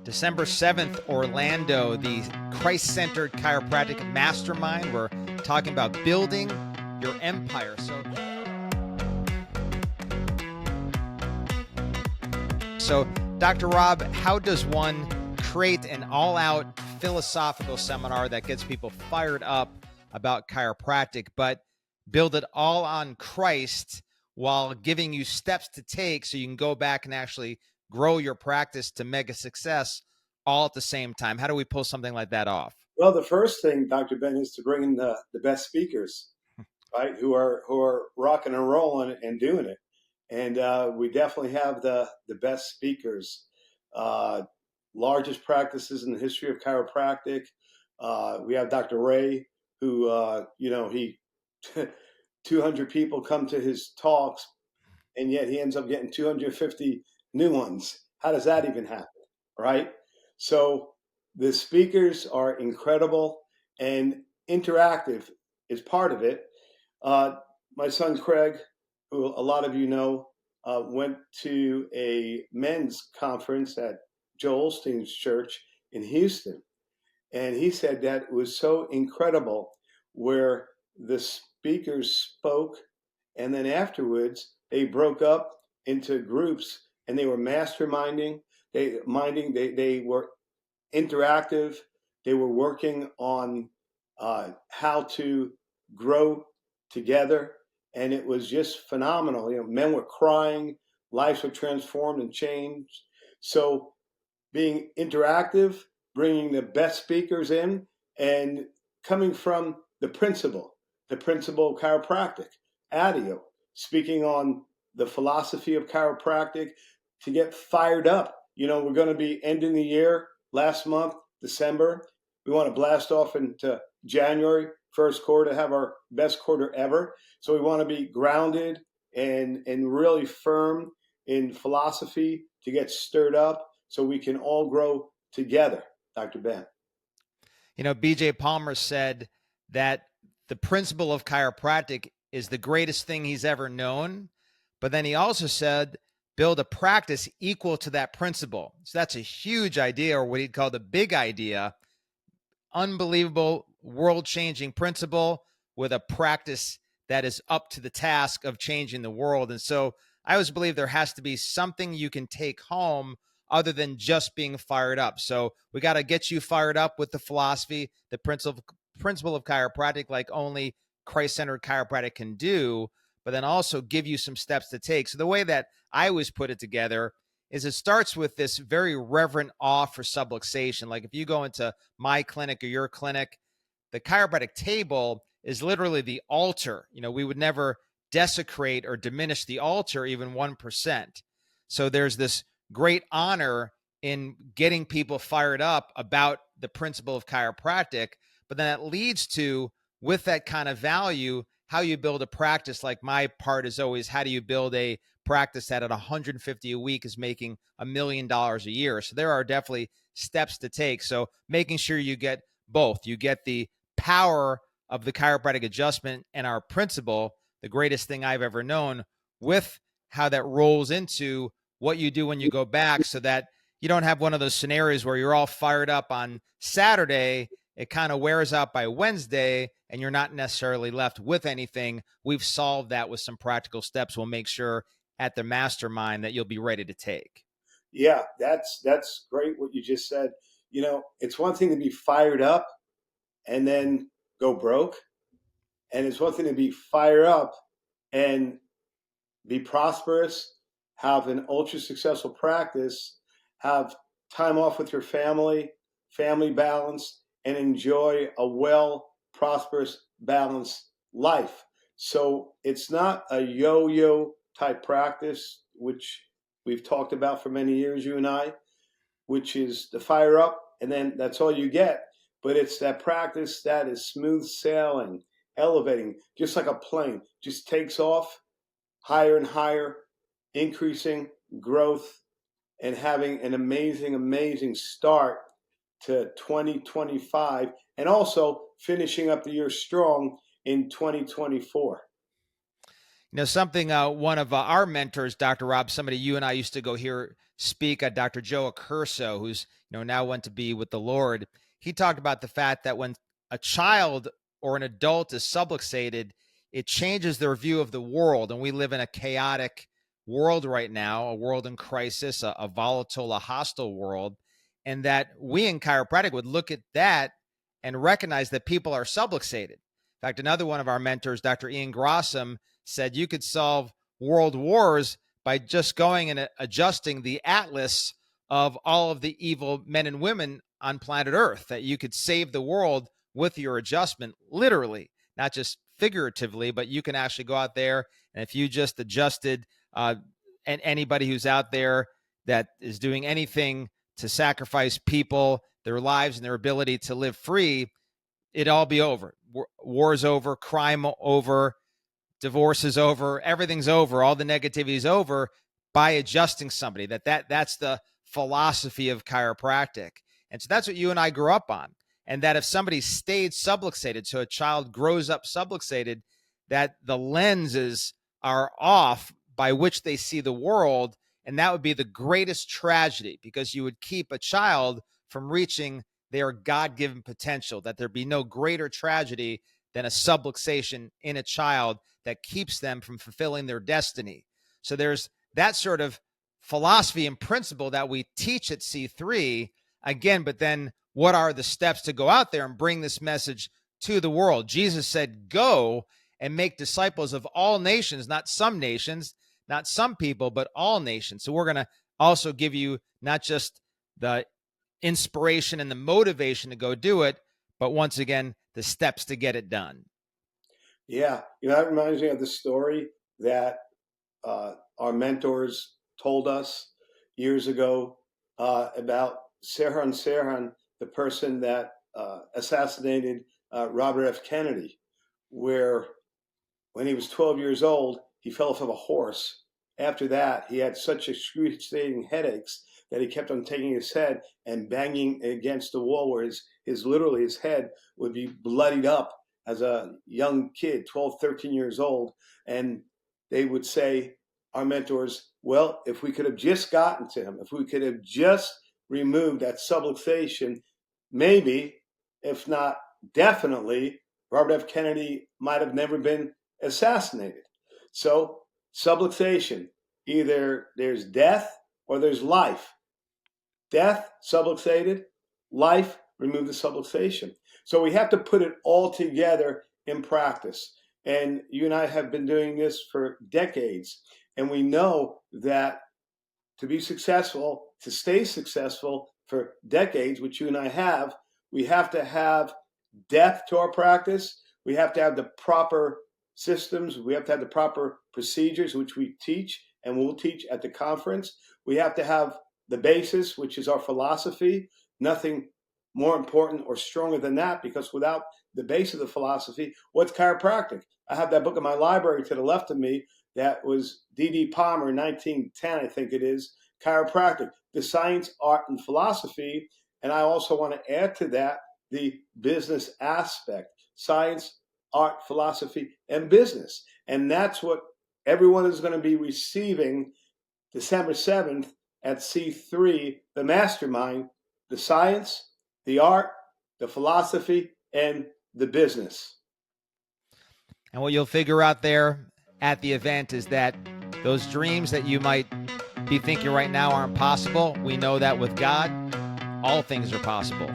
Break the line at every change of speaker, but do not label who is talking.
December 7th, Orlando, the Christ-centered chiropractic mastermind. We're talking about building your empire. So, Dr. Rob, how does one create an all-out philosophical seminar that gets people fired up about chiropractic, but build it all on Christ while giving you steps to take so you can go back and actually grow your practice to mega success all at the same time? How do we pull something like that off?
Well, the first thing, Dr. Ben, is to bring in the best speakers, right? Who are rocking and rolling and doing it. And we definitely have the best speakers, largest practices in the history of chiropractic. We have Dr. Ray, who, he 200 people come to his talks, and yet he ends up getting 250 new ones. How does that even happen, right? So the speakers are incredible, and interactive is part of it. My son Craig, who a lot of you know, went to a men's conference at Joel Osteen's church in Houston. And he said that it was so incredible where the speakers spoke, and then afterwards they broke up into groups and they were masterminding. They were interactive. They were working on how to grow together, and it was just phenomenal. Men were crying, lives were transformed and changed. So being interactive, bringing the best speakers in, and coming from the principle of chiropractic, ADIO, speaking on the philosophy of chiropractic to get fired up. We're going to be ending the year last month, December. We want to blast off into January, first quarter, have our best quarter ever. So we want to be grounded and really firm in philosophy to get stirred up so we can all grow together, Dr. Ben.
BJ Palmer said that the principle of chiropractic is the greatest thing he's ever known. But then he also said, build a practice equal to that principle. So that's a huge idea, or what he'd call the big idea. Unbelievable, world-changing principle with a practice that is up to the task of changing the world. And so I always believe there has to be something you can take home other than just being fired up. So we got to get you fired up with the philosophy, the principle of chiropractic, like only Christ-centered chiropractic can do, but then also give you some steps to take. So the way that I always put it together is it starts with this very reverent awe for subluxation. Like if you go into my clinic or your clinic, the chiropractic table is literally the altar. We would never desecrate or diminish the altar even 1%. So there's this great honor in getting people fired up about the principle of chiropractic, but then that leads to, with that kind of value, how you build a practice. Like my part is always, how do you build a practice that at 150 a week is making $1 million a year? So there are definitely steps to take. So making sure you get both. You get the power of the chiropractic adjustment and our principle, the greatest thing I've ever known, with how that rolls into what you do when you go back, so that you don't have one of those scenarios where you're all fired up on Saturday, it kind of wears out by Wednesday, and you're not necessarily left with anything. We've solved that with some practical steps. We'll make sure at the mastermind that you'll be ready to take.
Yeah, that's great what you just said. It's one thing to be fired up and then go broke. And it's one thing to be fired up and be prosperous, have an ultra successful practice, have time off with your family balance, and enjoy a well, prosperous, balanced life. So it's not a yo-yo type practice, which we've talked about for many years, you and I, which is the fire up, and then that's all you get. But it's that practice that is smooth sailing, elevating, just like a plane, just takes off higher and higher, increasing growth, and having an amazing, amazing start to 2025, and also finishing up the year strong in 2024.
Something one of our mentors, Dr. Rob, somebody you and I used to go hear speak, Dr. Joe Accurso, who's now went to be with the Lord. He talked about the fact that when a child or an adult is subluxated, it changes their view of the world. And we live in a chaotic world right now, a world in crisis, a volatile, a hostile world. And that we in chiropractic would look at that and recognize that people are subluxated. In fact, another one of our mentors, Dr. Ian Grossum, said you could solve world wars by just going and adjusting the atlas of all of the evil men and women on planet Earth, that you could save the world with your adjustment, literally, not just figuratively, but you can actually go out there. And if you just adjusted and anybody who's out there that is doing anything to sacrifice people, their lives, and their ability to live free, it'd all be over. War's over, crime over, divorce is over, everything's over, all the negativity is over by adjusting somebody. That's the philosophy of chiropractic. And so that's what you and I grew up on. And that if somebody stayed subluxated, so a child grows up subluxated, that the lenses are off by which they see the world. And that would be the greatest tragedy, because you would keep a child from reaching their God-given potential, that there'd be no greater tragedy than a subluxation in a child that keeps them from fulfilling their destiny. So there's that sort of philosophy and principle that we teach at C3 again, but then what are the steps to go out there and bring this message to the world? Jesus said, go and make disciples of all nations, not some nations, not some people, but all nations. So we're going to also give you not just the inspiration and the motivation to go do it, but once again, the steps to get it done.
Yeah, that reminds me of the story that our mentors told us years ago about Sirhan, the person that assassinated Robert F. Kennedy, where when he was 12 years old, he fell off of a horse. After that, he had such excruciating headaches that he kept on taking his head and banging against the wall, where his head would be bloodied up as a young kid, 12, 13 years old. And they would say, our mentors, well, if we could have just gotten to him, if we could have just removed that subluxation, maybe, if not definitely, Robert F. Kennedy might have never been assassinated. So subluxation, either there's death or there's life. Death, subluxated; life, remove the subluxation. So we have to put it all together in practice. And you and I have been doing this for decades. And we know that to be successful, to stay successful for decades, which you and I have, we have to have depth to our practice. We have to have the proper systems. We have to have the proper procedures, which we teach and will teach at the conference. We have to have the basis, which is our philosophy. Nothing more important or stronger than that, because without the base of the philosophy, what's chiropractic? I have that book in my library to the left of me that was D.D. Palmer, 1910, I think it is, Chiropractic, the Science, Art, and Philosophy. And I also want to add to that the business aspect, science, art, philosophy, and business. And that's what everyone is going to be receiving December 7th at C3, the Mastermind, the science, the art, the philosophy, and the business.
And what you'll figure out there at the event is that those dreams that you might be thinking right now aren't possible. We know that with God, all things are possible.